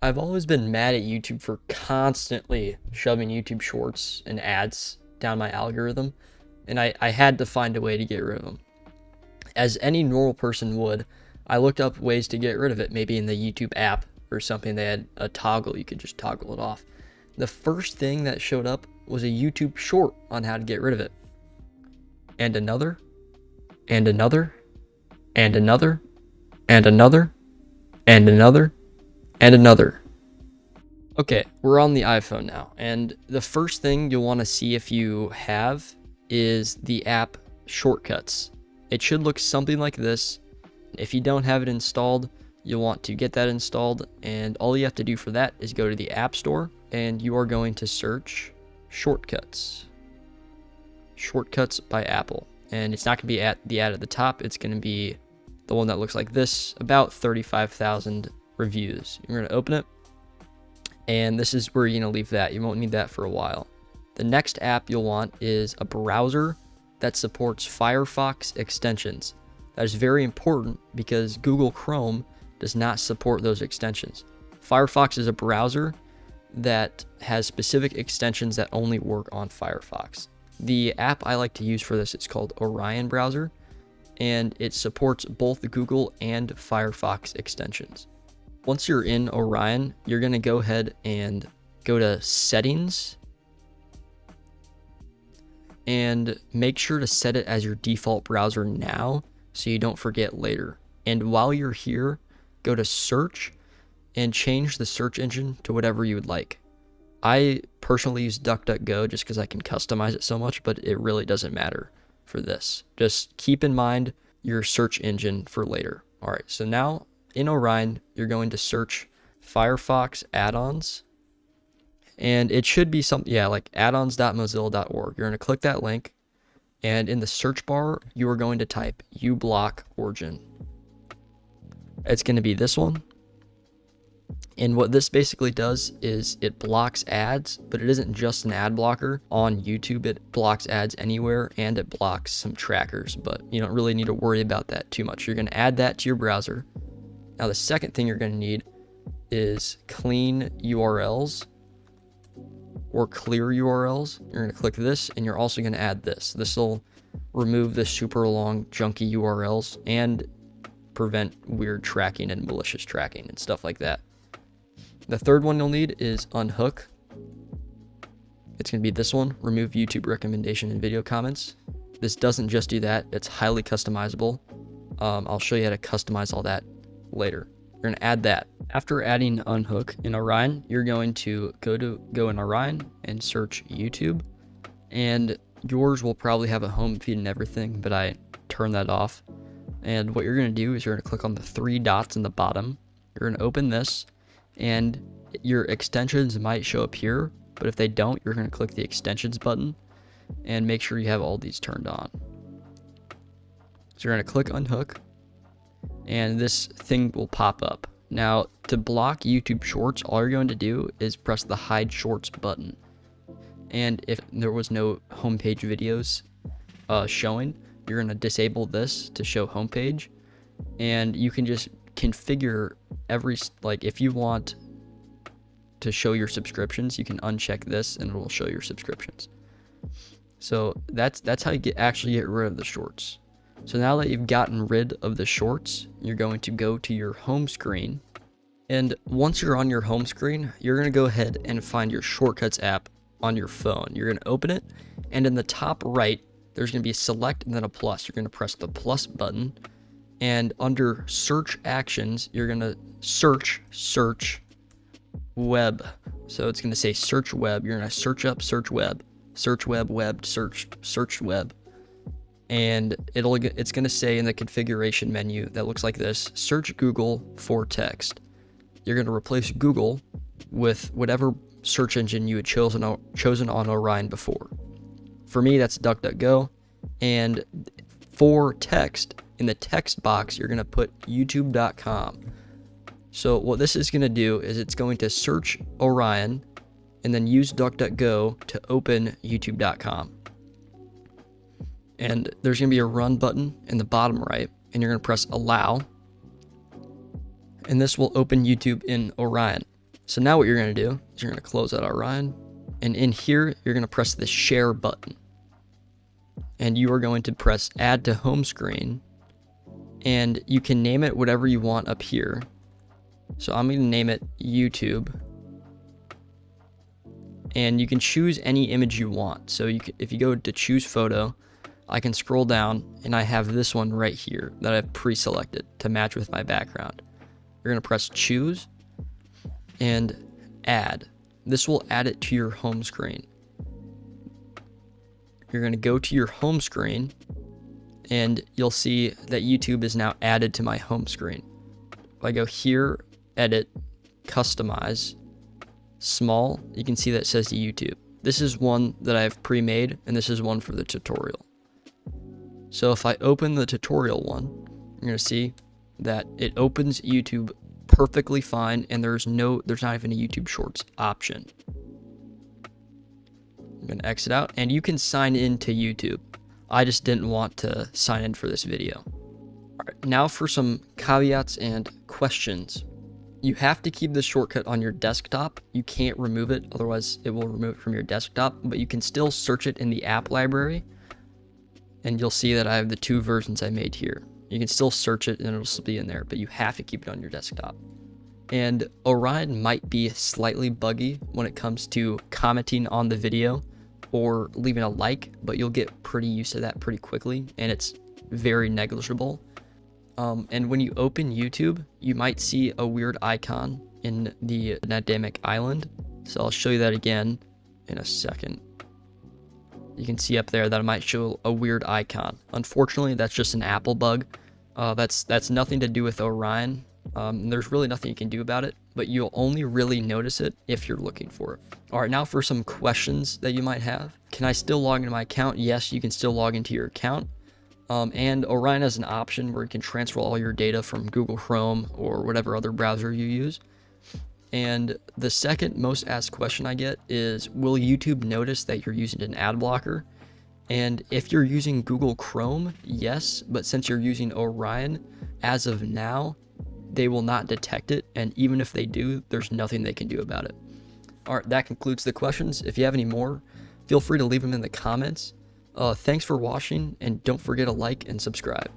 I've always been mad at YouTube for constantly shoving YouTube shorts and ads down my algorithm, and I had to find a way to get rid of them. As any normal person would, I looked up ways to get rid of it, maybe in the YouTube app or something. They had a toggle, you could just toggle it off. The first thing that showed up was a YouTube short on how to get rid of it. And another, and another, and another, and another, and another, and another. Okay, we're on the iPhone now, and the first thing you'll want to see if you have is the app Shortcuts. It should look something like this. If you don't have it installed, you'll want to get that installed, and all you have to do for that is go to the App Store, and you are going to search Shortcuts. Shortcuts by Apple. And it's not going to be at the ad at the top, it's going to be the one that looks like this, about 35,000 reviews. You're going to open it, and this is where you're going to leave that. You won't need that for a while. The next app you'll want is a browser that supports Firefox extensions. That is very important because Google Chrome does not support those extensions. Firefox is a browser that has specific extensions that only work on Firefox. The app I like to use for this is called Orion Browser, and it supports both the Google and Firefox extensions. Once you're in Orion, you're going to go ahead and go to Settings, and make sure to set it as your default browser now so you don't forget later. And while you're here, go to Search and change the search engine to whatever you would like. I personally use DuckDuckGo just because I can customize it so much, but it really doesn't matter for this. Just keep in mind your search engine for later. All right, so now in Orion, you're going to search Firefox add-ons, and it should be something, yeah, like addons.mozilla.org. You're going to click that link, and in the search bar, you are going to type uBlock Origin. It's going to be this one. And what this basically does is it blocks ads, but it isn't just an ad blocker on YouTube. It blocks ads anywhere, and it blocks some trackers, but you don't really need to worry about that too much. You're going to add that to your browser. Now, the second thing you're going to need is clean URLs or clear URLs. You're going to click this, and you're also going to add this. This will remove the super long, junky URLs and prevent weird tracking and malicious tracking and stuff like that. The third one you'll need is unhook. It's going to be this one, remove YouTube recommendation and video comments. This doesn't just do that, it's highly customizable. I'll show you how to customize all that later. You're going to add that. After adding unhook in Orion, you're going to go in Orion and search YouTube, and yours will probably have a home feed and everything, but I turned that off. And what you're going to do is you're going to click on the three dots in the bottom. You're going to open this, and your extensions might show up here, but if they don't, you're going to click the extensions button and make sure you have all these turned on. So you're going to click unhook, and this thing will pop up. Now, to block YouTube Shorts, all you're going to do is press the hide shorts button. And if there was no homepage videos showing, you're going to disable this to show homepage, and you can just configure if you want to show your subscriptions, you can uncheck this and it will show your subscriptions. So that's how you actually get rid of the shorts. So now that you've gotten rid of the shorts, you're going to go to your home screen, and once you're on your home screen, you're going to go ahead and find your Shortcuts app on your phone. You're going to open it, and in the top right there's going to be a select and then a plus. You're going to press the plus button, and under search actions, you're going to search web. So it's going to say search web. You're going to search up search web, search web. And it's going to say in the configuration menu that looks like this, search Google for text. You're going to replace Google with whatever search engine you had chosen on Orion before. For me, that's DuckDuckGo. And for text, in the text box, you're going to put youtube.com. So what this is going to do is it's going to search Orion and then use DuckDuckGo to open youtube.com. And there's going to be a run button in the bottom right, and you're going to press allow, and this will open YouTube in Orion. So now what you're going to do is you're going to close out Orion, and in here, you're going to press the share button. And you are going to press add to home screen, and you can name it whatever you want up here. So I'm going to name it YouTube, and you can choose any image you want. So if you go to choose photo, I can scroll down and I have this one right here that I've pre-selected to match with my background. You're going to press choose and add. This will add it to your home screen. You're going to go to your home screen and you'll see that YouTube is now added to my home screen. If I go here, edit, customize, small, you can see that it says YouTube. This is one that I've pre-made, and this is one for the tutorial. So if I open the tutorial one, you're going to see that it opens YouTube perfectly fine, and there's not even a YouTube Shorts option. I'm going to exit out, and you can sign in to YouTube. I just didn't want to sign in for this video. All right, now for some caveats and questions. You have to keep this shortcut on your desktop. You can't remove it, otherwise it will remove it from your desktop, but you can still search it in the app library, and you'll see that I have the 2 versions I made here. You can still search it and it'll still be in there, but you have to keep it on your desktop. And Orion might be slightly buggy when it comes to commenting on the video or leaving a like, but you'll get pretty used to that pretty quickly, and it's very negligible. And when you open YouTube, you might see a weird icon in the dynamic island. So I'll show you that again in a second. You can see up there that it might show a weird icon. Unfortunately, that's just an Apple bug. That's nothing to do with Orion. There's really nothing you can do about it, but you'll only really notice it if you're looking for it. All right, now for some questions that you might have. Can I still log into my account? Yes, you can still log into your account. And Orion has an option where you can transfer all your data from Google Chrome or whatever other browser you use. And the second most asked question I get is, will YouTube notice that you're using an ad blocker? And if you're using Google Chrome, yes, but since you're using Orion, as of now, they will not detect it. And even if they do, there's nothing they can do about it. All right, that concludes the questions. If you have any more, feel free to leave them in the comments. Thanks for watching, and don't forget to like and subscribe.